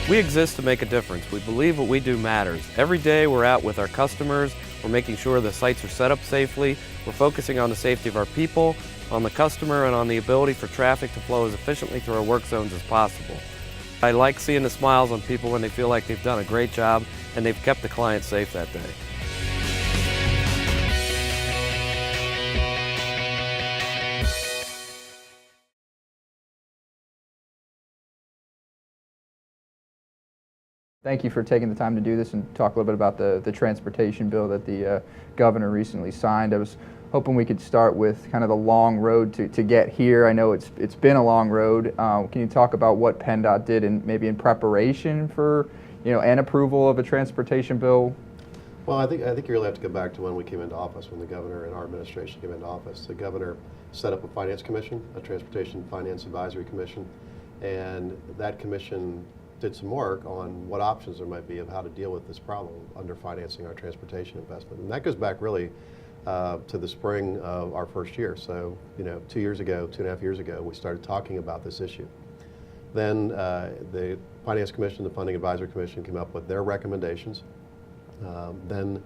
We exist to make a difference. We believe what we do matters. Every day we're out with our customers. We're making sure the sites are set up safely. We're focusing on the safety of our people, on the customer, and on the ability for traffic to flow as efficiently through our work zones as possible. I like seeing the smiles on people when they feel like they've done a great job and they've kept the client safe that day. Thank you for taking the time to do this and talk a little bit about the transportation bill that the governor recently signed. I was hoping we could start with kind of the long road to get here. I know it's been a long road. Can you talk about what PennDOT did maybe in preparation for an approval of a transportation bill? Well, I think you really have to go back to when we came into office, when the governor and our administration came into office. The governor set up a finance commission, a transportation finance advisory commission, and that commission did some work on what options there might be of how to deal with this problem under financing our transportation investment. And that goes back really to the spring of our first year. So, 2 years ago, 2.5 years ago, we started talking about this issue. Then the Finance Commission, the Funding Advisory Commission came up with their recommendations. Then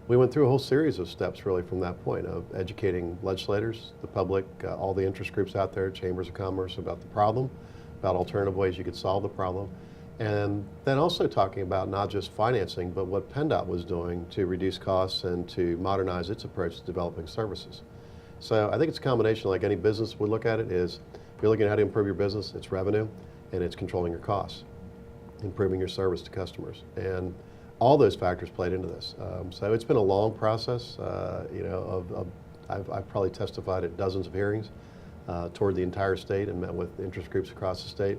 we went through a whole series of steps really from that point of educating legislators, the public, all the interest groups out there, chambers of commerce about the problem, about alternative ways you could solve the problem. And then also talking about not just financing, but what PennDOT was doing to reduce costs and to modernize its approach to developing services. So I think it's a combination, like any business would look at it, is if you're looking at how to improve your business, it's revenue and it's controlling your costs, improving your service to customers. And all those factors played into this. So it's been a long process. I've probably testified at dozens of hearings toward the entire state and met with interest groups across the state.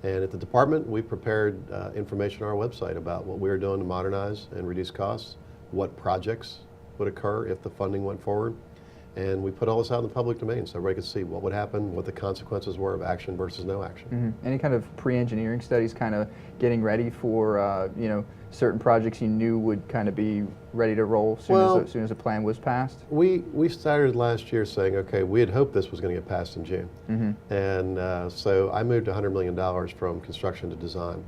And at the department, we prepared information on our website about what we were doing to modernize and reduce costs, what projects would occur if the funding went forward. And we put all this out in the public domain so everybody could see what would happen, what the consequences were of action versus no action. Mm-hmm. Any kind of pre-engineering studies kind of getting ready for, certain projects you knew would kind of be ready to roll as soon as the plan was passed? We started last year saying, okay, we had hoped this was going to get passed in June. Mm-hmm. And so I moved $100 million from construction to design,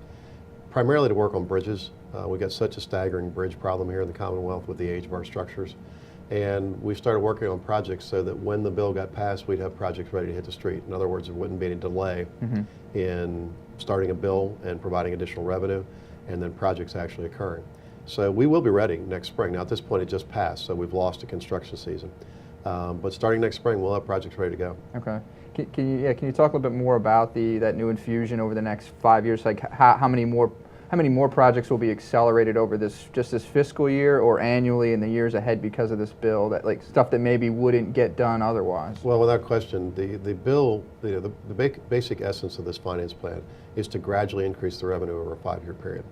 primarily to work on bridges. We got such a staggering bridge problem here in the Commonwealth with the age of our structures. And we started working on projects so that when the bill got passed, we'd have projects ready to hit the street. In other words, there wouldn't be any delay in starting a bill and providing additional revenue, and then projects actually occurring. So we will be ready next spring. Now at this point it just passed, so we've lost a construction season. But starting next spring, we'll have projects ready to go. Okay. Can you talk a little bit more about that new infusion over the next 5 years? Like how many more projects will be accelerated over this fiscal year or annually in the years ahead because of this bill, that like stuff that maybe wouldn't get done otherwise? Well, without question, the bill, the basic essence of this finance plan is to gradually increase the revenue over a 5-year period.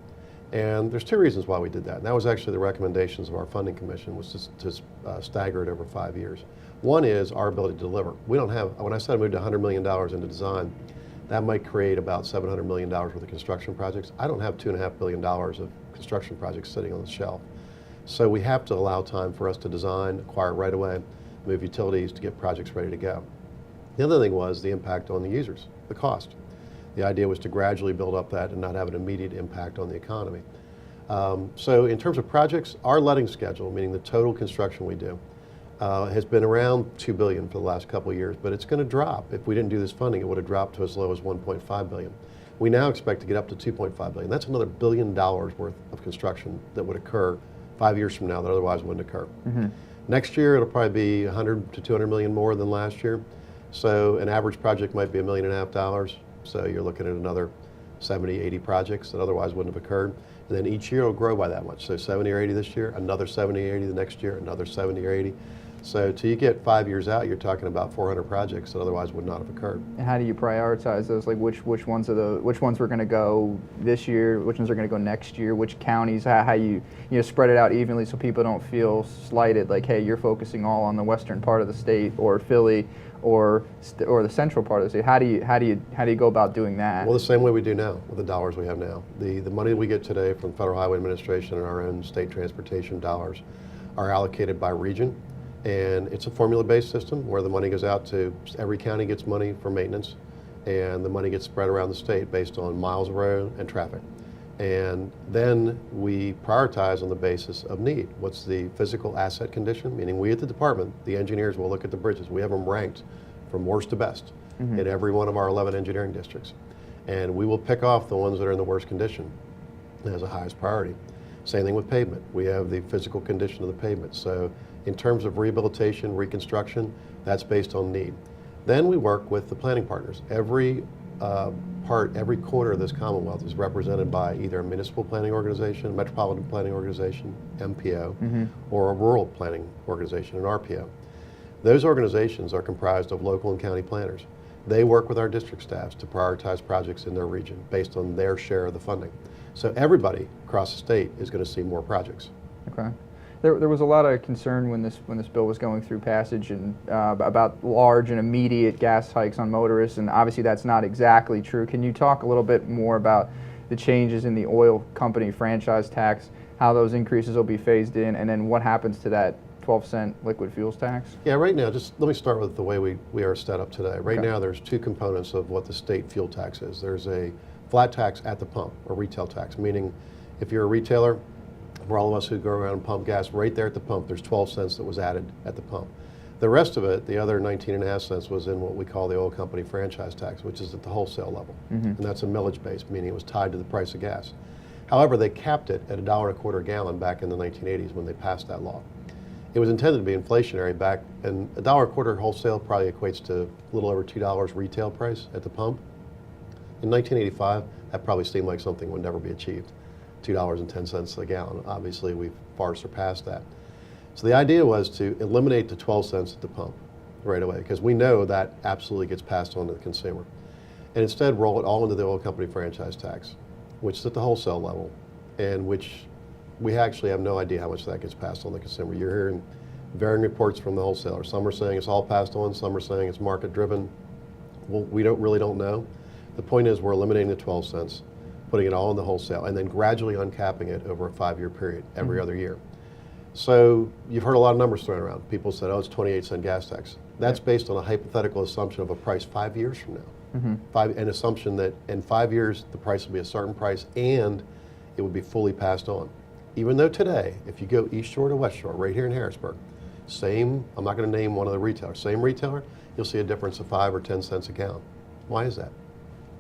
And there's 2 reasons why we did that. And that was actually the recommendations of our funding commission, was to stagger it over 5 years. One is our ability to deliver. We don't have, when I said I moved $100 million into design, that might create about $700 million worth of construction projects. I don't have $2.5 billion of construction projects sitting on the shelf. So we have to allow time for us to design, acquire right away, move utilities to get projects ready to go. The other thing was the impact on the users, the cost. The idea was to gradually build up that and not have an immediate impact on the economy. So in terms of projects, our letting schedule, meaning the total construction we do, has been around $2 billion for the last couple of years, but it's going to drop. If we didn't do this funding, it would have dropped to as low as $1.5 billion. We now expect to get up to $2.5 billion. That's another $1 billion worth of construction that would occur 5 years from now that otherwise wouldn't occur. Mm-hmm. Next year, it'll probably be 100 to 200 million more than last year. So an average project might be $1.5 million. So you're looking at another 70, 80 projects that otherwise wouldn't have occurred. And then each year it'll grow by that much. So 70 or 80 this year, another 70 or 80 the next year, another 70 or 80. So till you get 5 years out, you're talking about 400 projects that otherwise would not have occurred. And how do you prioritize those? Like which ones were going to go this year, which ones are going to go next year, which counties? How you spread it out evenly so people don't feel slighted? Like, hey, you're focusing all on the western part of the state, or Philly, or the central part of the state. How do you go about doing that? Well, the same way we do now with the dollars we have now. The money we get today from Federal Highway Administration and our own state transportation dollars are allocated by region. And it's a formula-based system where the money goes out to, every county gets money for maintenance, and the money gets spread around the state based on miles of road and traffic. And then we prioritize on the basis of need. What's the physical asset condition? Meaning we at the department, the engineers will look at the bridges. We have them ranked from worst to best in every one of our 11 engineering districts. And we will pick off the ones that are in the worst condition as the highest priority. Same thing with pavement. We have the physical condition of the pavement. So in terms of rehabilitation, reconstruction, that's based on need. Then we work with the planning partners. Every every corner of this Commonwealth is represented by either a municipal planning organization, a metropolitan planning organization, MPO, or a rural planning organization, an RPO. Those organizations are comprised of local and county planners. They work with our district staffs to prioritize projects in their region based on their share of the funding. So everybody across the state is going to see more projects. Okay. There was a lot of concern when this bill was going through passage and about large and immediate gas hikes on motorists, and obviously that's not exactly true. Can you talk a little bit more about the changes in the oil company franchise tax, how those increases will be phased in, and then what happens to that 12-cent liquid fuels tax? Yeah, right now, just let me start with the way we are set up today. Right now, there's two components of what the state fuel tax is. There's a flat tax at the pump, or retail tax, meaning if you're a retailer, for all of us who go around and pump gas, right there at the pump, there's 12 cents that was added at the pump. The rest of it, the other 19.5 cents, was in what we call the oil company franchise tax, which is at the wholesale level. And that's a millage based, meaning it was tied to the price of gas. However, they capped it at $1.25 a gallon back in the 1980s when they passed that law. It was intended to be inflationary back, and $1.25 wholesale probably equates to a little over $2 retail price at the pump. In 1985, that probably seemed like something would never be achieved. $2.10 a gallon. Obviously, we've far surpassed that. So the idea was to eliminate the 12 cents at the pump right away, because we know that absolutely gets passed on to the consumer. And instead roll it all into the oil company franchise tax, which is at the wholesale level, and which we actually have no idea how much that gets passed on to the consumer. You're hearing varying reports from the wholesalers. Some are saying it's all passed on, some are saying it's market driven. Well, we really don't know. The point is we're eliminating the 12 cents, putting it all in the wholesale, and then gradually uncapping it over a 5-year period, every other year. So you've heard a lot of numbers thrown around. People said, oh, it's 28-cent gas tax. That's based on a hypothetical assumption of a price 5 years from now. An assumption that in 5 years, the price will be a certain price and it would be fully passed on. Even though today, if you go East Shore to West Shore, right here in Harrisburg, same, I'm not going to name one of the retailers, same retailer, you'll see a difference of 5 or 10 cents a gallon. Why is that?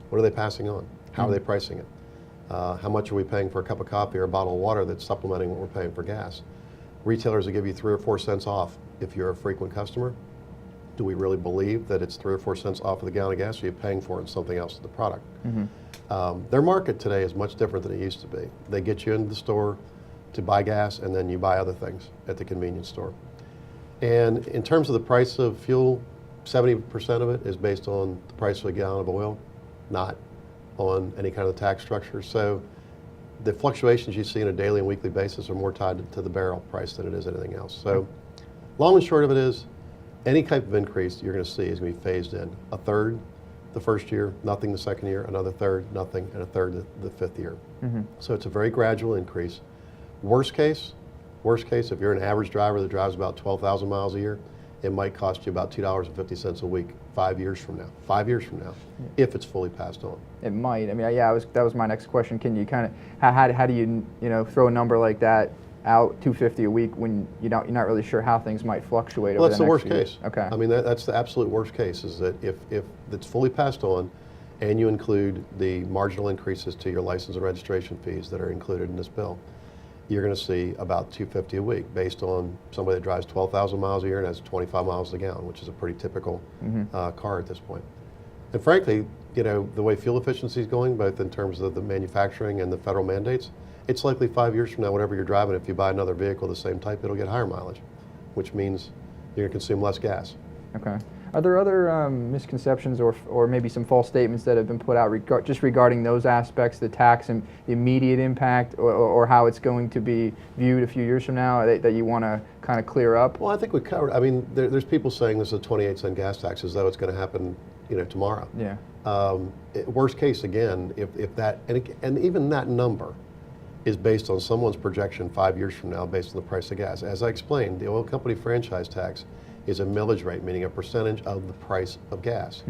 What are they passing on? How are they pricing it? How much are we paying for a cup of coffee or a bottle of water that's supplementing what we're paying for gas? Retailers will give you 3 or 4 cents off if you're a frequent customer. Do we really believe that it's 3 or 4 cents off of the gallon of gas, or are you paying for it in something else in the product? Their market today is much different than it used to be. They get you into the store to buy gas, and then you buy other things at the convenience store. And in terms of the price of fuel, 70% of it is based on the price of a gallon of oil, not on any kind of tax structure. So the fluctuations you see on a daily and weekly basis are more tied to the barrel price than it is anything else. So long and short of it is, any type of increase you're going to see is going to be phased in. A third the first year, nothing the second year, another third, nothing, and a third the fifth year. So it's a very gradual increase. Worst case, if you're an average driver that drives about 12,000 miles a year, it might cost you about $2.50 a week 5 years from now. 5 years from now, if it's fully passed on. It might. I mean, yeah, that was my next question. Can you kind of how do you throw a number like that out, $2.50 a week, when you're not really sure how things might fluctuate? Well, over that's the the next worst few case. years? Okay. I mean, that's the absolute worst case, is that if it's fully passed on, and you include the marginal increases to your license and registration fees that are included in this bill, you're going to see about $2.50 a week, based on somebody that drives 12,000 miles a year and has 25 miles a gallon, which is a pretty typical car at this point. And frankly, the way fuel efficiency is going, both in terms of the manufacturing and the federal mandates, it's likely 5 years from now, whatever you're driving, if you buy another vehicle the same type, it'll get higher mileage, which means you're going to consume less gas. Okay. Are there other misconceptions or maybe some false statements that have been put out just regarding those aspects, the tax and the immediate impact, or how it's going to be viewed a few years from now, that you want to kind of clear up? Well, I think we covered. I mean, there's people saying this is a 28-cent gas tax as though it's going to happen, tomorrow. Yeah. Worst case, again, if that, and even that number is based on someone's projection 5 years from now based on the price of gas. As I explained, the oil company franchise tax is a millage rate, meaning a percentage of the price of gas.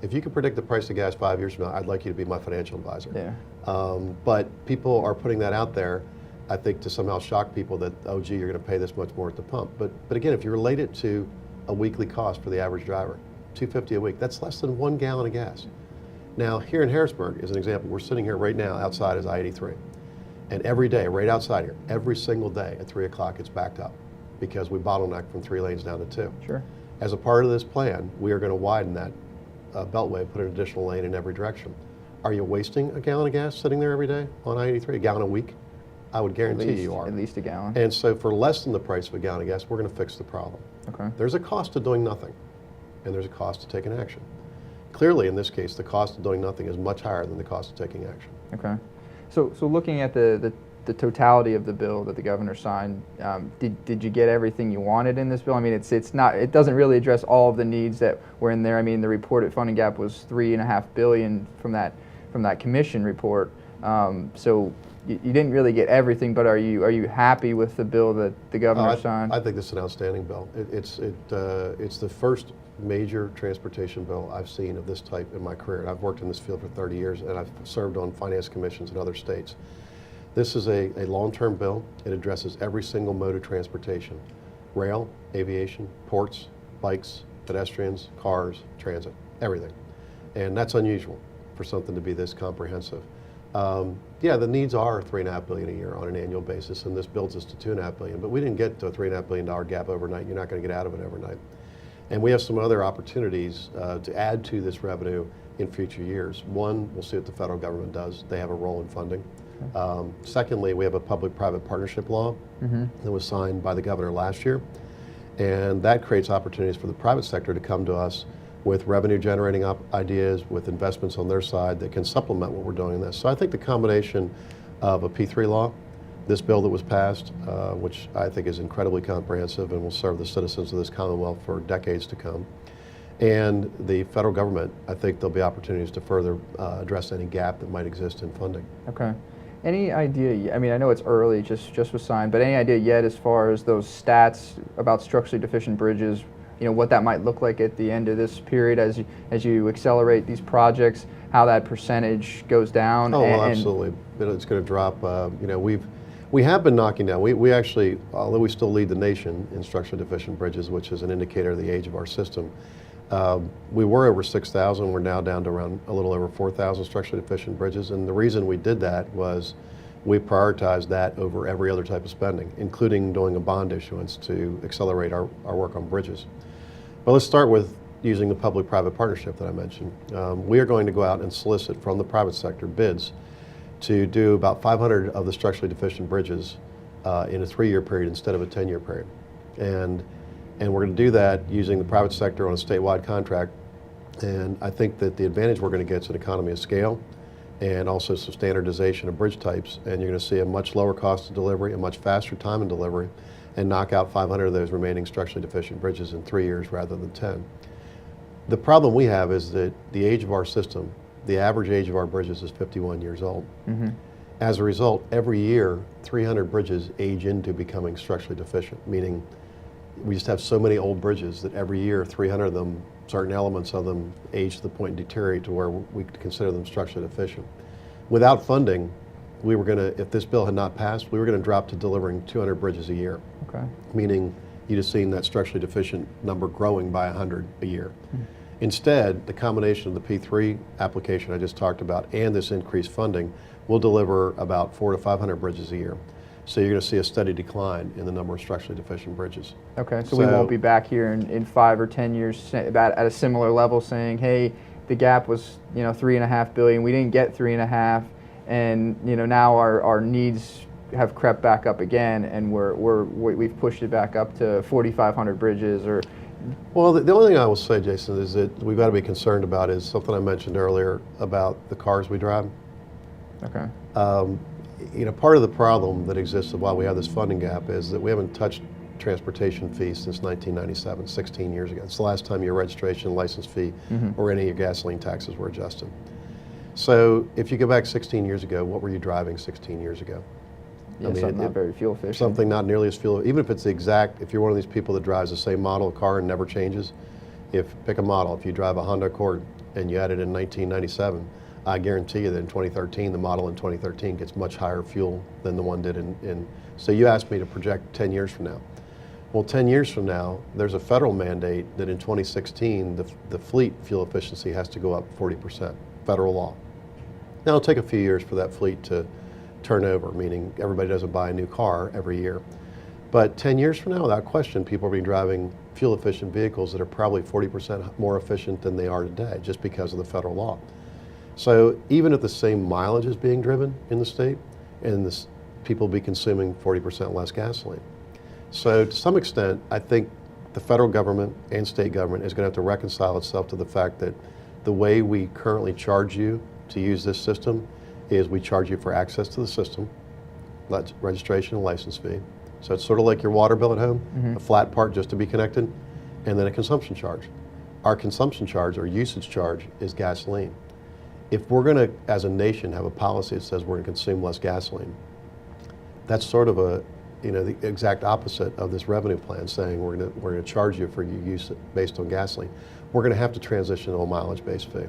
If you could predict the price of gas 5 years from now, I'd like you to be my financial advisor. Yeah. But people are putting that out there, I think, to somehow shock people that, oh gee, you're going to pay this much more at the pump. But again, if you relate it to a weekly cost for the average driver, $2.50 a week, that's less than 1 gallon of gas. Now, here in Harrisburg, as an example, we're sitting here right now outside is I-83. And every day, right outside here, every single day at 3 o'clock, it's backed up because we bottlenecked from 3 lanes down to 2. Sure. As a part of this plan, we are going to widen that beltway, put an additional lane in every direction. Are you wasting a gallon of gas sitting there every day on I-83, a gallon a week? I would guarantee you are. At least a gallon. And so for less than the price of a gallon of gas, we're going to fix the problem. Okay. There's a cost to doing nothing, and there's a cost to taking action. Clearly, in this case, the cost of doing nothing is much higher than the cost of taking action. Okay. So looking at the totality of the bill that the governor signed, did you get everything you wanted in this bill? I mean, it doesn't really address all of the needs that were in there. I mean, the reported funding gap was $3.5 billion from that commission report. So you didn't really get everything, but are you happy with the bill that the governor signed? I think this is an outstanding bill. It's the first major transportation bill I've seen of this type in my career. And I've worked in this field for 30 years, and I've served on finance commissions in other states. This is a long-term bill. It addresses every single mode of transportation: rail, aviation, ports, bikes, pedestrians, cars, transit, everything. And that's unusual for something to be this comprehensive. Yeah, the needs are $3.5 billion a year on an annual basis, and this builds us to $2.5 billion. But we didn't get to a $3.5 billion gap overnight. You're not going to get out of it overnight. And we have some other opportunities to add to this revenue in future years. One, we'll see what the federal government does. They have a role in funding. Secondly, we have a public-private partnership law that was signed by the governor last year, and that creates opportunities for the private sector to come to us with revenue-generating ideas, with investments on their side that can supplement what we're doing in this. So I think the combination of a P3 law, this bill that was passed, which I think is incredibly comprehensive and will serve the citizens of this Commonwealth for decades to come, and the federal government, I think there'll be opportunities to further address any gap that might exist in funding. Okay. Any idea, I mean, I know it's early, just was signed, but any idea yet as far as those stats about structurally deficient bridges, you know, what that might look like at the end of this period as you accelerate these projects, how that percentage goes down? Oh, well, absolutely. It's going to drop. You know, we have been knocking down. We actually, although we still lead the nation in structurally deficient bridges, which is an indicator of the age of our system, we were over 6,000. We're now down to around a little over 4,000 structurally deficient bridges. And the reason we did that was we prioritized that over every other type of spending, including doing a bond issuance to accelerate our work on bridges. But let's start with using the public-private partnership that I mentioned. We are going to go out and solicit from the private sector bids to do about 500 of the structurally deficient bridges in a 3-year period instead of a 10-year period. And we're going to do that using the private sector on a statewide contract. And I think that the advantage we're going to get is an economy of scale and also some standardization of bridge types. And you're going to see a much lower cost of delivery, a much faster time in delivery, and knock out 500 of those remaining structurally deficient bridges in 3 years rather than 10. The problem we have is that the age of our system, the average age of our bridges is 51 years old. As a result, every year, 300 bridges age into becoming structurally deficient, meaning we just have so many old bridges that every year, 300 of them, certain elements of them, age to the point and deteriorate to where we consider them structurally deficient. Without funding, we were going to, if this bill had not passed, we were going to drop to delivering 200 bridges a year. Okay. Meaning you'd have seen that structurally deficient number growing by 100 a year. Instead, the combination of the P3 application I just talked about and this increased funding will deliver about 400 to 500 bridges a year. So you're going to see a steady decline in the number of structurally deficient bridges. Okay, so we won't be back here in 5 or 10 years about at a similar level saying, hey, the gap was, you know, $3.5 billion. We didn't get 3.5, and you know now our needs have crept back up again, and we've pushed it back up to 4,500 bridges. Or well, the only thing I will say, Jason, is that we've got to be concerned about is something I mentioned earlier about the cars we drive. Okay. You know, part of the problem that exists while we have this funding gap is that we haven't touched transportation fees since 1997, 16 years ago. It's the last time your registration, license fee, or any of your gasoline taxes were adjusted. So if you go back 16 years ago, what were you driving 16 years ago? Yeah, I mean, something not very fuel efficient. Something not nearly as fuel, even if it's the exact, if you're one of these people that drives the same model of car and never changes, pick a model, if you drive a Honda Accord, and you had it in 1997, I guarantee you that in 2013, the model in 2013 gets much higher fuel than the one did so you asked me to project 10 years from now. Well, 10 years from now, there's a federal mandate that in 2016, the fleet fuel efficiency has to go up 40%, federal law. Now, it'll take a few years for that fleet to turn over, meaning everybody doesn't buy a new car every year. But 10 years from now, without question, people will be driving fuel-efficient vehicles that are probably 40% more efficient than they are today, just because of the federal law. So even if the same mileage is being driven in the state, and people will be consuming 40% less gasoline. So to some extent, I think the federal government and state government is going to have to reconcile itself to the fact that the way we currently charge you to use this system is we charge you for access to the system, registration and license fee. So it's sort of like your water bill at home, a flat part just to be connected, and then a consumption charge. Our consumption charge or usage charge is gasoline. If we're going to, as a nation, have a policy that says we're going to consume less gasoline, that's sort of the exact opposite of this revenue plan, saying we're going to charge you for your use based on gasoline. We're going to have to transition to a mileage-based fee.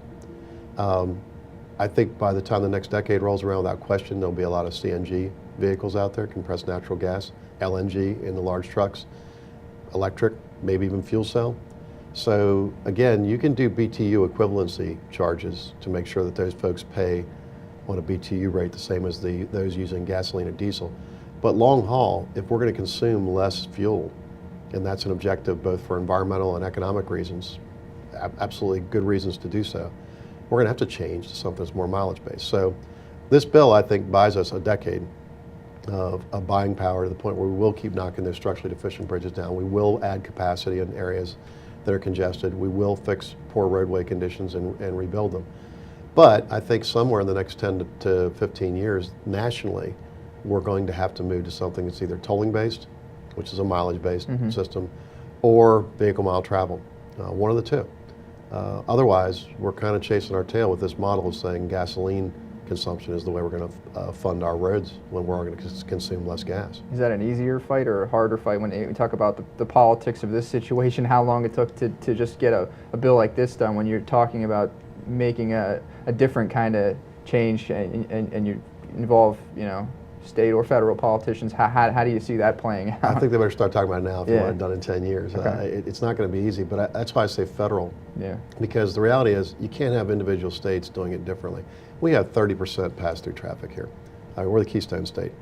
I think by the time the next decade rolls around, without question, there'll be a lot of CNG vehicles out there, compressed natural gas, LNG in the large trucks, electric, maybe even fuel cell. So again, you can do BTU equivalency charges to make sure that those folks pay on a BTU rate the same as those using gasoline or diesel. But long haul, if we're going to consume less fuel, and that's an objective both for environmental and economic reasons, absolutely good reasons to do so, we're going to have to change to something that's more mileage-based. So this bill, I think, buys us a decade of buying power to the point where we will keep knocking those structurally deficient bridges down. We will add capacity in areas that are congested. We will fix poor roadway conditions and rebuild them. But I think somewhere in the next 10 to 15 years, nationally, we're going to have to move to something that's either tolling-based, which is a mileage-based system, or vehicle mile travel, one of the two. Otherwise, we're kind of chasing our tail with this model of saying gasoline consumption is the way we're going to fund our roads when we're going to consume less gas. Is that an easier fight or a harder fight when you talk about the politics of this situation, how long it took to just get a bill like this done when you're talking about making a different kind of change and you involve, state or federal politicians? How do you see that playing out? I think they better start talking about it now if you want it done in 10 years. Okay. It's not going to be easy, but that's why I say federal. Yeah. Because the reality is you can't have individual states doing it differently. We have 30% pass-through traffic here. We're the Keystone State,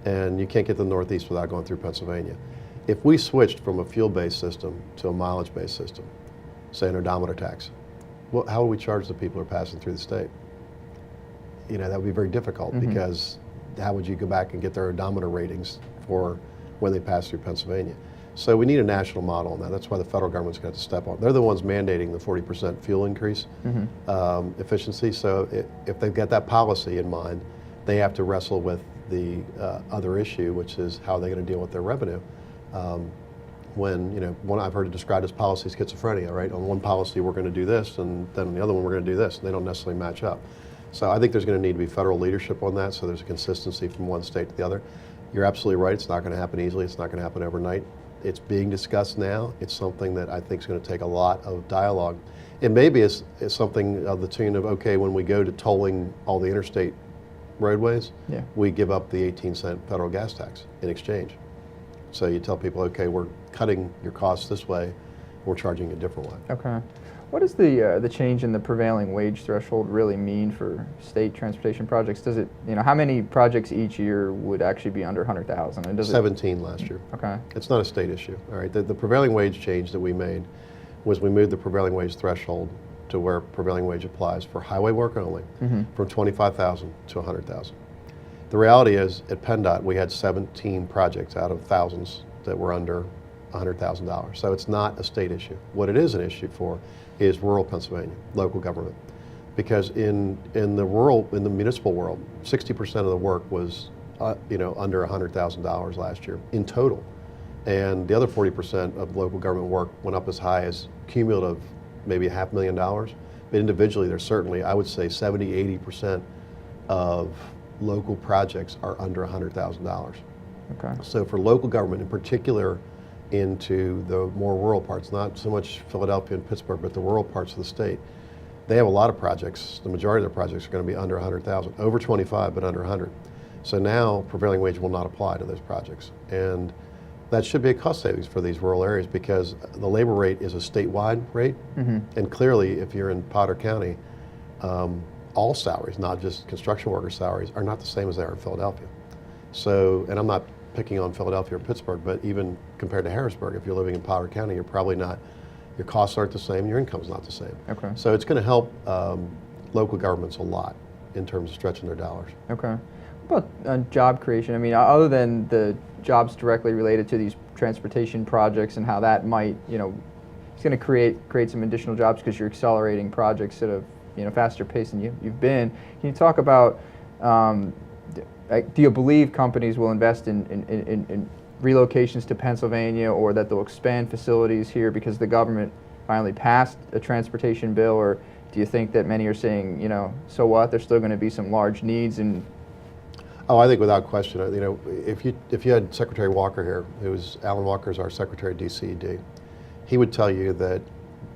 and you can't get to the Northeast without going through Pennsylvania. If we switched from a fuel-based system to a mileage-based system, say an odometer tax, well, how would we charge the people who are passing through the state? That would be very difficult because how would you go back and get their odometer ratings for when they pass through Pennsylvania? So we need a national model on that. That's why the federal government's got to step on. They're the ones mandating the 40% fuel increase efficiency. So if they've got that policy in mind, they have to wrestle with the other issue, which is how they're going to deal with their revenue. One I've heard it described as policy schizophrenia, right? On one policy we're going to do this, and then on the other one we're going to do this, and they don't necessarily match up. So I think there's going to need to be federal leadership on that, so there's a consistency from one state to the other. You're absolutely right, it's not going to happen easily, it's not going to happen overnight. It's being discussed now. It's something that I think is going to take a lot of dialogue. It maybe is something of the tune of, okay, when we go to tolling all the interstate roadways, we give up the 18-cent federal gas tax in exchange. So you tell people, okay, we're cutting your costs this way, we're charging you a different way. Okay. What does the change in the prevailing wage threshold really mean for state transportation projects? Does it, how many projects each year would actually be under 100,000? 17 last year. Okay. It's not a state issue. All right. The prevailing wage change that we made was we moved the prevailing wage threshold to where prevailing wage applies for highway work only from 25,000 to 100,000. The reality is at PennDOT we had 17 projects out of thousands that were under $100,000. So it's not a state issue. What it is an issue for is rural Pennsylvania, local government. Because in the municipal world, 60% of the work was under $100,000 last year in total. And the other 40% of local government work went up as high as cumulative maybe $500,000. But individually, there's certainly, I would say 70, 80% of local projects are under $100,000. Okay. So for local government in particular, into the more rural parts, not so much Philadelphia and Pittsburgh, but the rural parts of the state, They have a lot of projects. The majority of their projects are going to be under 100,000, over 25, but under 100. So now prevailing wage will not apply to those projects. And that should be a cost savings for these rural areas because the labor rate is a statewide rate. And clearly, if you're in Potter County, all salaries, not just construction worker salaries, are not the same as they are in Philadelphia. So, and I'm not picking on Philadelphia or Pittsburgh, but even compared to Harrisburg, if you're living in Potter County, you're probably not, your costs aren't the same, your income's not the same. Okay. So it's going to help local governments a lot in terms of stretching their dollars. Okay. What about job creation? I mean, other than the jobs directly related to these transportation projects and how that might, it's going to create some additional jobs because you're accelerating projects at a faster pace than you've been. Can you talk about, do you believe companies will invest in relocations to Pennsylvania, or that they'll expand facilities here because the government finally passed a transportation bill, or do you think that many are saying, so what, there's still going to be some large needs? And Oh, I think without question, if you had Secretary Walker here, Alan Walker's our Secretary of DCED, he would tell you that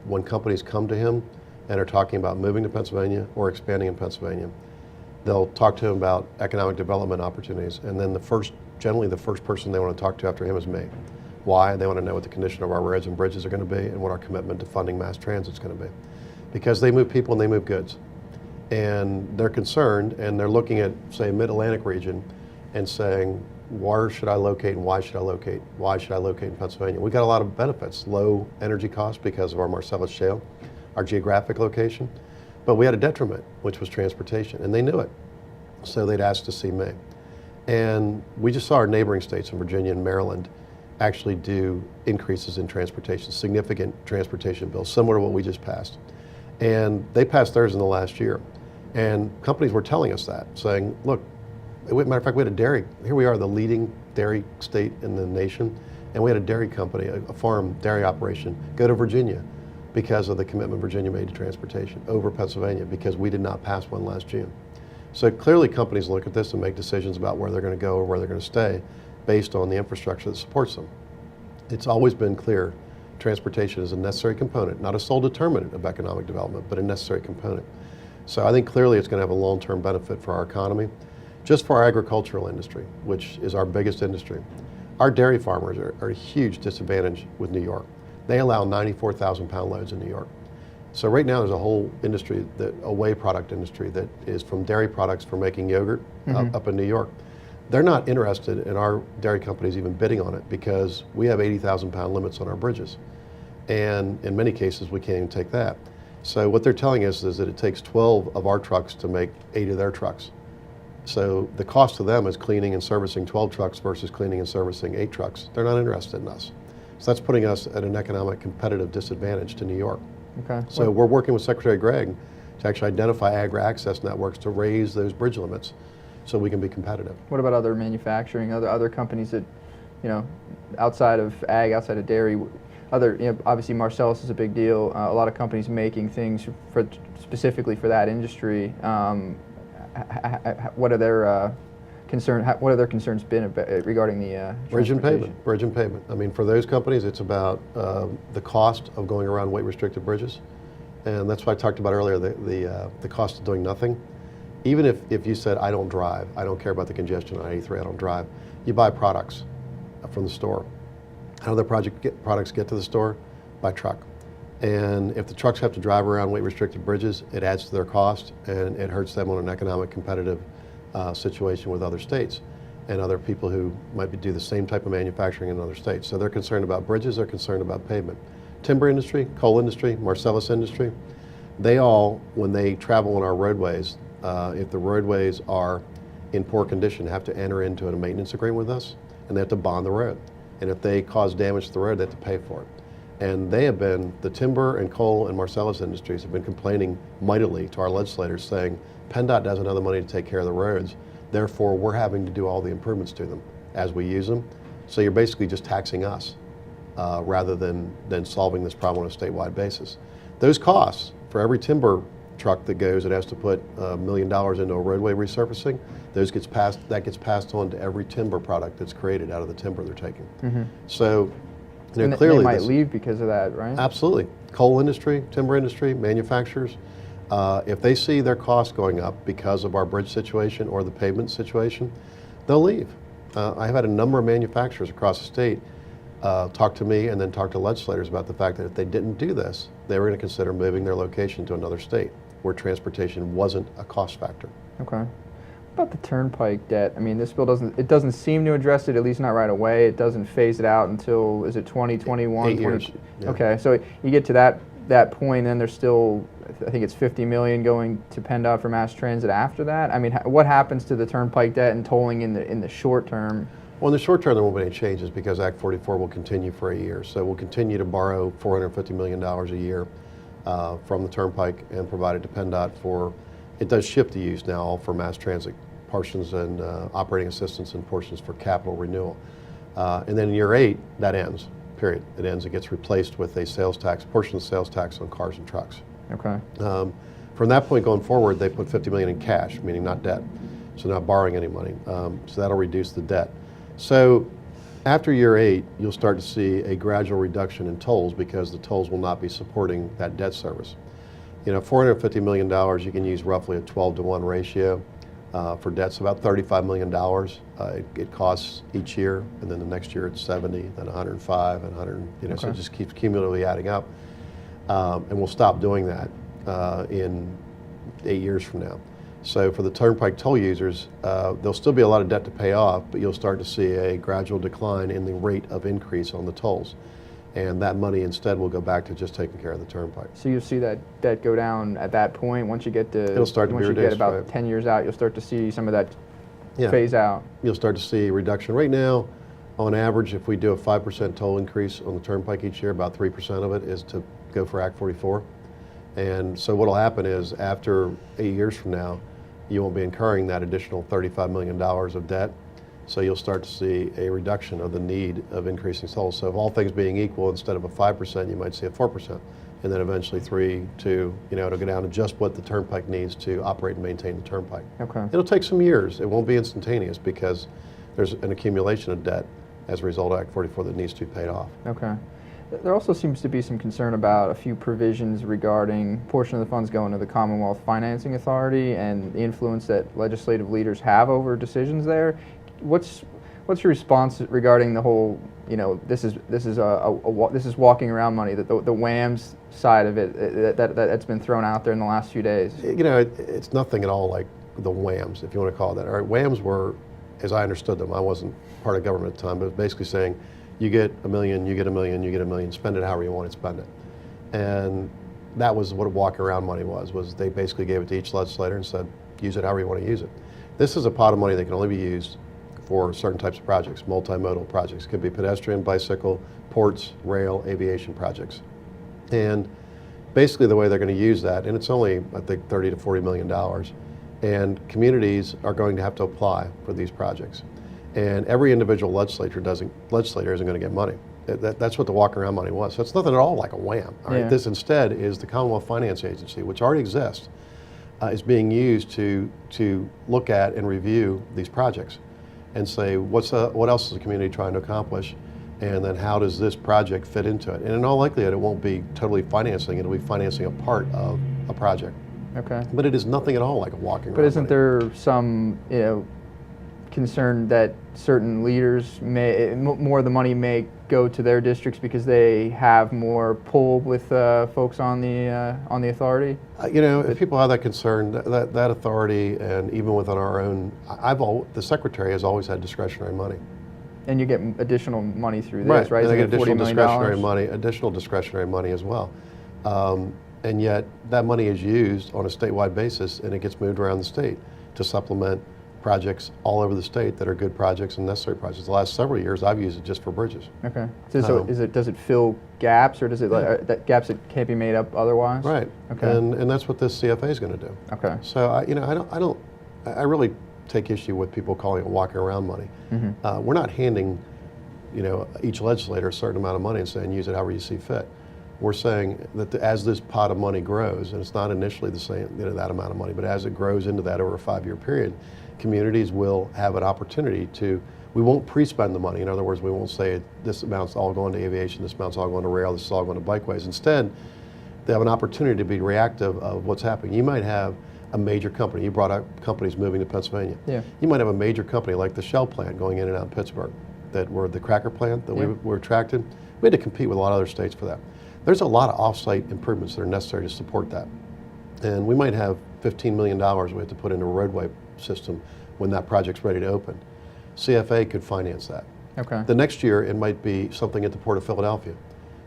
when companies come to him and are talking about moving to Pennsylvania or expanding in Pennsylvania, they'll talk to him about economic development opportunities, and then generally the first person they want to talk to after him is me. Why? They want to know what the condition of our roads and bridges are going to be and what our commitment to funding mass transit is going to be. Because they move people and they move goods. And they're concerned, and they're looking at, say, Mid-Atlantic region and saying, where should I locate and why should I locate? Why should I locate in Pennsylvania? We've got a lot of benefits, low energy costs because of our Marcellus Shale, our geographic location, but we had a detriment, which was transportation, and they knew it. So they'd asked to see me. And we just saw our neighboring states in Virginia and Maryland actually do increases in transportation, significant transportation bills, similar to what we just passed. And they passed theirs in the last year. And companies were telling us that, saying, look, matter of fact, we had a dairy, here we are, the leading dairy state in the nation, and we had a dairy company, a farm dairy operation, go to Virginia because of the commitment Virginia made to transportation over Pennsylvania because we did not pass one last June. So clearly companies look at this and make decisions about where they're going to go or where they're going to stay based on the infrastructure that supports them. It's always been clear transportation is a necessary component, not a sole determinant of economic development, but a necessary component. So I think clearly it's going to have a long-term benefit for our economy. Just for our agricultural industry, which is our biggest industry, our dairy farmers are at a huge disadvantage with New York. They allow 94,000 pound loads in New York. So right now there's a whole industry, a whey product industry that is from dairy products for making yogurt up in New York. They're not interested in our dairy companies even bidding on it because we have 80,000 pound limits on our bridges. And in many cases we can't even take that. So what they're telling us is that it takes 12 of our trucks to make 8 of their trucks. So the cost to them is cleaning and servicing 12 trucks versus cleaning and servicing 8 trucks. They're not interested in us. So that's putting us at an economic competitive disadvantage to New York. Okay. So we're working with Secretary Gregg to actually identify agri-access networks to raise those bridge limits so we can be competitive. What about other manufacturing, other companies that, outside of ag, outside of dairy, obviously Marcellus is a big deal. A lot of companies making things specifically for that industry. What are their concerns been regarding the Bridge and pavement. I mean, for those companies, it's about the cost of going around weight-restricted bridges, and that's what I talked about earlier. The cost of doing nothing. Even if you said, I don't drive, I don't care about the congestion on 83, I don't drive, you buy products from the store. How do the products get to the store? By truck. And if the trucks have to drive around weight-restricted bridges, it adds to their cost and it hurts them on an economic competitive situation with other states and other people who might do the same type of manufacturing in other states. So they're concerned about bridges, they're concerned about pavement. Timber industry, coal industry, Marcellus industry, they all, when they travel on our roadways, if the roadways are in poor condition, have to enter into a maintenance agreement with us, and they have to bond the road. And if they cause damage to the road, they have to pay for it. And they have been, the timber and coal and Marcellus industries have been complaining mightily to our legislators saying, PennDOT doesn't have the money to take care of the roads, therefore we're having to do all the improvements to them as we use them. So you're basically just taxing us rather than solving this problem on a statewide basis. Those costs, for every timber truck that goes, it has to put $1 million into a roadway resurfacing, that gets passed on to every timber product that's created out of the timber they're taking. So clearly they might leave because of that, right? Absolutely. Coal industry, timber industry, manufacturers, If they see their costs going up because of our bridge situation or the pavement situation, they'll leave. I've had a number of manufacturers across the state talk to me and then talk to legislators about the fact that if they didn't do this, they were going to consider moving their location to another state where transportation wasn't a cost factor. Okay. About the turnpike debt, I mean, this bill doesn't seem to address it, at least not right away. It doesn't phase it out until, is it 2021? 8 years. Yeah. Okay, so you get to that point, and there's still, I think it's $50 million going to PennDOT for mass transit after that. I mean, what happens to the turnpike debt and tolling in the short term? Well, in the short term, there won't be any changes because Act 44 will continue for a year. So we'll continue to borrow $450 million a year from the turnpike and provide it to PennDOT for, it does shift to use now all for mass transit portions and operating assistance and portions for capital renewal. And then in year 8, that ends, period. It ends, it gets replaced with a sales tax, portion of the sales tax on cars and trucks. Okay. From that point going forward, they put $50 million in cash, meaning not debt. So not borrowing any money. So that'll reduce the debt. So after year 8, you'll start to see a gradual reduction in tolls because the tolls will not be supporting that debt service. You know, $450 million, you can use roughly a 12-to-1 ratio for debts, about $35 million it costs each year, and then the next year it's 70, then 105, and 100, you know, so it just keeps cumulatively adding up. And we'll stop doing that in 8 years from now. So for the turnpike toll users, there'll still be a lot of debt to pay off, but you'll start to see a gradual decline in the rate of increase on the tolls. And that money instead will go back to just taking care of the turnpike. So you'll see that debt go down at that point once you get to, it'll start to once be you reduced, get about right. 10 years out, you'll start to see some of that phase out. You'll start to see a reduction. Right now, on average, if we do a 5% toll increase on the turnpike each year, about 3% of it is to go for Act 44. And so what'll happen is after 8 years from now, you won't be incurring that additional $35 million of debt. So you'll start to see a reduction of the need of increasing tolls. So if all things being equal, instead of a 5%, you might see a 4%. And then eventually 3, 2, you know, it'll go down to just what the turnpike needs to operate and maintain the turnpike. Okay. It'll take some years. It won't be instantaneous because there's an accumulation of debt as a result of Act 44 that needs to be paid off. Okay. There also seems to be some concern about a few provisions regarding portion of the funds going to the Commonwealth Financing Authority and the influence that legislative leaders have over decisions there. What's your response regarding the whole, you know, this is walking around money, that the WAMs side of it that's been thrown out there in the last few days? You know, it's nothing at all like the WAMs, if you want to call it that. All right, WAMs were, as I understood them, I wasn't part of government at the time, but it was basically saying, you get $1 million, you get $1 million, you get $1 million, spend it however you want to spend it. And that was what a walk around money was they basically gave it to each legislator and said, use it however you want to use it. This is a pot of money that can only be used for certain types of projects, multimodal projects. It could be pedestrian, bicycle, ports, rail, aviation projects. And basically the way they're going to use that, and it's only, I think, $30 to $40 million, and communities are going to have to apply for these projects. And every individual legislator isn't going to get money. That's what the walk around money was. So it's nothing at all like a WAM. All right? Yeah. This instead is the Commonwealth Finance Agency, which already exists, is being used to look at and review these projects and say, what else is the community trying to accomplish? And then how does this project fit into it? And in all likelihood, it won't be totally financing. It'll be financing a part of a project. Okay. But it is nothing at all like a walking around But isn't money. there some, you know, concern that certain leaders more of the money may go to their districts because they have more pull with folks on the authority? You know, if people have that concern, that authority, and even within our own, the secretary has always had discretionary money. And you get additional money through this, right? And So they you get $40 million. additional discretionary money as well. And yet that money is used on a statewide basis, and it gets moved around the state to supplement projects all over the state that are good projects and necessary projects. The last several years, I've used it just for bridges. Okay. So does it fill gaps, or does it that gaps that can't be made up otherwise? Right. Okay. And that's what this CFA is going to do. Okay. So I really take issue with people calling it walking around money. Mm-hmm. We're not handing, you know, each legislator a certain amount of money and saying use it however you see fit. We're saying that as this pot of money grows, and it's not initially the same, you know, that amount of money, but as it grows into that over a 5-year period, communities will have an opportunity we won't pre-spend the money. In other words, we won't say this amount's all going to aviation, this amount's all going to rail, this is all going to bikeways. Instead, they have an opportunity to be reactive of what's happening. You might have a major company. You brought up companies moving to Pennsylvania. Yeah. You might have a major company like the Shell plant going in and out of Pittsburgh, that were the cracker plant that we were attracted. We had to compete with a lot of other states for that. There's a lot of off-site improvements that are necessary to support that. And we might have $15 million we have to put into a roadway system when that project's ready to open. CFA could finance that. Okay. The next year, it might be something at the Port of Philadelphia,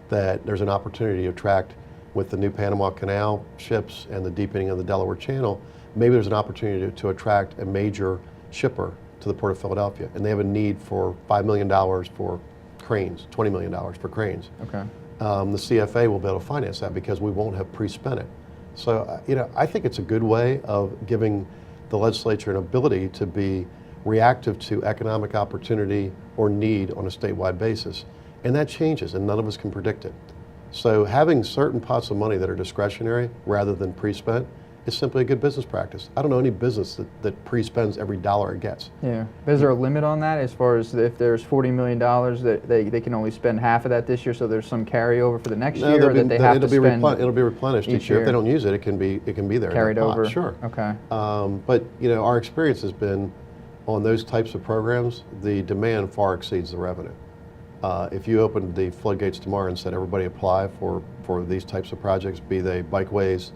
that there's an opportunity to attract with the new Panama Canal ships and the deepening of the Delaware Channel. Maybe there's an opportunity to attract a major shipper to the Port of Philadelphia, and they have a need for $5 million for cranes, $20 million for cranes. Okay. The CFA will be able to finance that because we won't have pre-spent it. So, I think it's a good way of giving the legislature an ability to be reactive to economic opportunity or need on a statewide basis. And that changes, and none of us can predict it. So having certain pots of money that are discretionary rather than pre-spent is simply a good business practice. I don't know any business that pre-spends every dollar it gets. Yeah. Is there a limit on that as far as if there's $40 million that they can only spend half of that this year, so there's some carryover for the next year, or that they have to spend it'll be replenished each year. If they don't use it, it can be there. Carried in that pot. over? Sure. Okay. But our experience has been on those types of programs, the demand far exceeds the revenue. If you opened the floodgates tomorrow and said everybody apply for these types of projects, be they bikeways,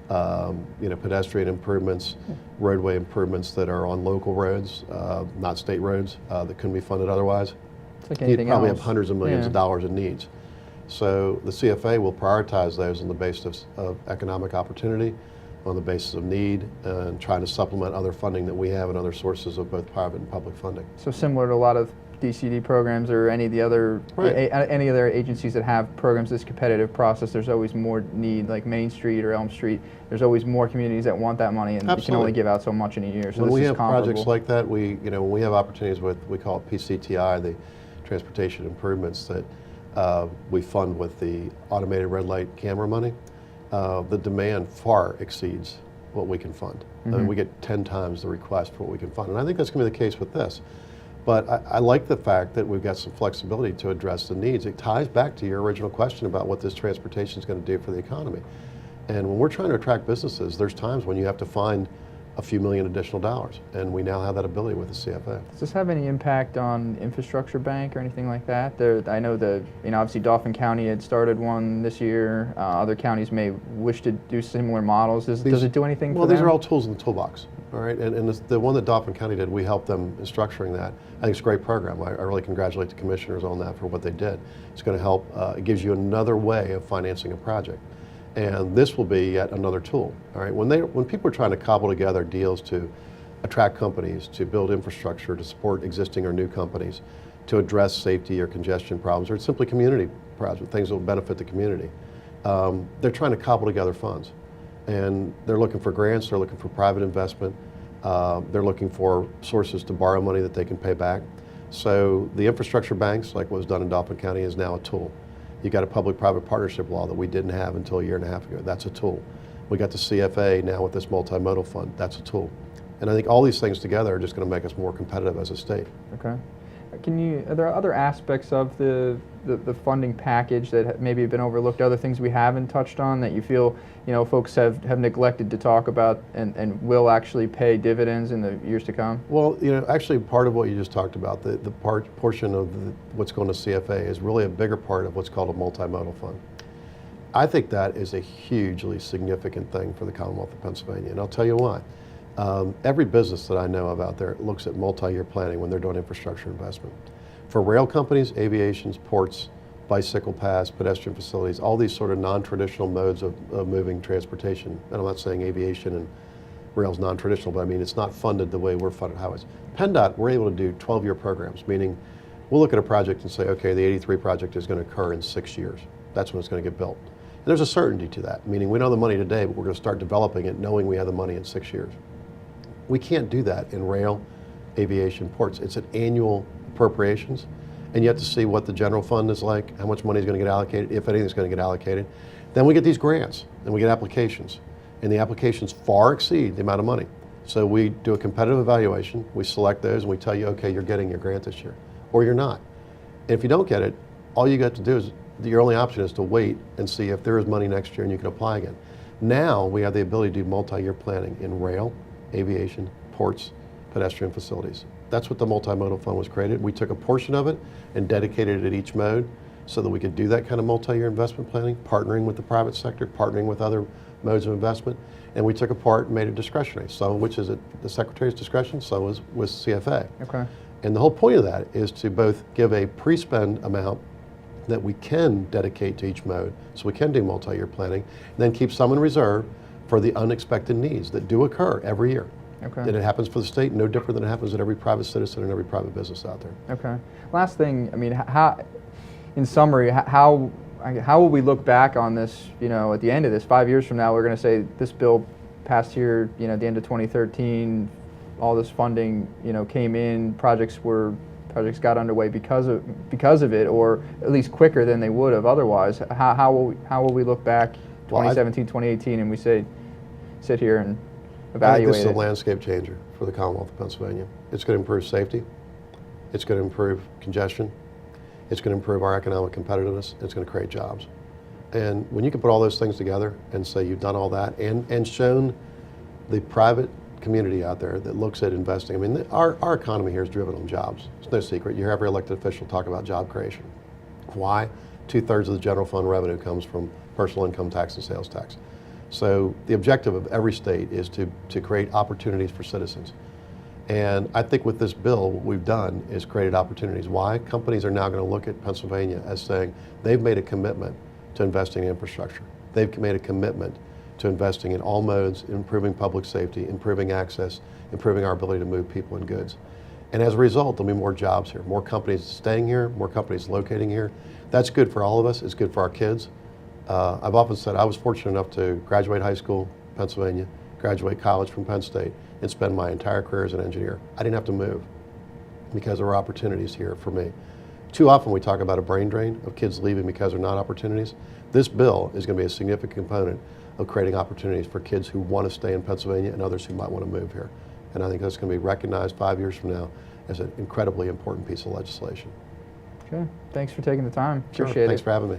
pedestrian improvements, roadway improvements that are on local roads, not state roads, that couldn't be funded otherwise, It's like you'd anything probably else. have hundreds of millions of dollars in needs. So the CFA will prioritize those on the basis of economic opportunity, on the basis of need, and trying to supplement other funding that we have and other sources of both private and public funding. So similar to a lot of DCD programs or any of the other any other agencies that have programs this competitive process, there's always more need, like Main Street or Elm Street. There's always more communities that want that money, and you can only give out so much in a year. So when this we is have comparable. projects like that, when we have opportunities with, we call it PCTI, the transportation improvements that we fund with the automated red light camera money, the demand far exceeds what we can fund. I mean, we get 10 times the request for what we can fund. And I think that's going to be the case with this. But I like the fact that we've got some flexibility to address the needs. It ties back to your original question about what this transportation is going to do for the economy. And when we're trying to attract businesses, there's times when you have to find a few million additional dollars. And we now have that ability with the CFA. Does this have any impact on infrastructure bank or anything like that? I know obviously Dauphin County had started one this year. Other counties may wish to do similar models. Does it do anything for them? Well, these are all tools in the toolbox, all right? And the one that Dauphin County did, we helped them in structuring that. I think it's a great program. I really congratulate the commissioners on that for what they did. It's going to help. It gives you another way of financing a project. And this will be yet another tool. All right, when people are trying to cobble together deals to attract companies, to build infrastructure, to support existing or new companies, to address safety or congestion problems, or simply community projects, things that will benefit the community, they're trying to cobble together funds. And they're looking for grants, they're looking for private investment, they're looking for sources to borrow money that they can pay back. So the infrastructure banks, like what was done in Dauphin County, is now a tool. You got a public-private partnership law that we didn't have until a year and a half ago. That's a tool. We got the CFA now with this multimodal fund. That's a tool. And I think all these things together are just going to make us more competitive as a state. Okay. Are there other aspects of the funding package that maybe have been overlooked, other things we haven't touched on that you feel folks have neglected to talk about and will actually pay dividends in the years to come? Well, actually part of what you just talked about, the portion of what's going to CFA is really a bigger part of what's called a multimodal fund. I think that is a hugely significant thing for the Commonwealth of Pennsylvania, and I'll tell you why. Every business that I know of out there looks at multi-year planning when they're doing infrastructure investment. For rail companies, aviations, ports, bicycle paths, pedestrian facilities, all these sort of non-traditional modes of moving transportation, and I'm not saying aviation and rail's non-traditional, but I mean it's not funded the way we're funded highways. PennDOT, we're able to do 12-year programs, meaning we'll look at a project and say, okay, the 83 project is going to occur in 6 years. That's when it's going to get built. And there's a certainty to that, meaning we know the money today, but we're going to start developing it knowing we have the money in 6 years. We can't do that in rail, aviation, ports. It's an annual appropriations, and you have to see what the general fund is like, how much money is going to get allocated, if anything is going to get allocated. Then we get these grants, and we get applications, and the applications far exceed the amount of money. So we do a competitive evaluation, we select those, and we tell you, okay, you're getting your grant this year, or you're not. And if you don't get it, all you got to do is your only option is to wait and see if there is money next year and you can apply again. Now we have the ability to do multi-year planning in rail, aviation, ports, pedestrian facilities. That's what the multimodal fund was created. We took a portion of it and dedicated it at each mode so that we could do that kind of multi-year investment planning, partnering with the private sector, partnering with other modes of investment. And we took a part and made it discretionary, some of which is at the Secretary's discretion, some was CFA. Okay. And the whole point of that is to both give a pre-spend amount that we can dedicate to each mode, so we can do multi-year planning, and then keep some in reserve for the unexpected needs that do occur every year. Okay. And it happens for the state, no different than it happens at every private citizen and every private business out there. Okay. Last thing, I mean, how, in summary, how will we look back on this, you know, at the end of this, 5 years from now, we're going to say this bill passed here, you know, at the end of 2013, all this funding, you know, came in, projects got underway because of it, or at least quicker than they would have otherwise. How will we look back 2017, 2018, and we say, sit here and evaluate I think this is it? a landscape changer for the Commonwealth of Pennsylvania. It's going to improve safety. It's going to improve congestion. It's going to improve our economic competitiveness. It's going to create jobs. And when you can put all those things together and say you've done all that and shown the private community out there that looks at investing, I mean, our economy here is driven on jobs. It's no secret. You hear every elected official talk about job creation. Why? 2/3 of the general fund revenue comes from personal income tax and sales tax. So the objective of every state is to create opportunities for citizens. And I think with this bill, what we've done is created opportunities. Why? Companies are now going to look at Pennsylvania as saying they've made a commitment to investing in infrastructure. They've made a commitment to investing in all modes, improving public safety, improving access, improving our ability to move people and goods. And as a result, there'll be more jobs here, more companies staying here, more companies locating here. That's good for all of us. It's good for our kids. I've often said I was fortunate enough to graduate high school, Pennsylvania, graduate college from Penn State, and spend my entire career as an engineer. I didn't have to move because there were opportunities here for me. Too often we talk about a brain drain of kids leaving because they're not opportunities. This bill is going to be a significant component of creating opportunities for kids who want to stay in Pennsylvania and others who might want to move here. And I think that's going to be recognized 5 years from now as an incredibly important piece of legislation. Okay, thanks for taking the time. Sure. Appreciate it. Thanks for having me.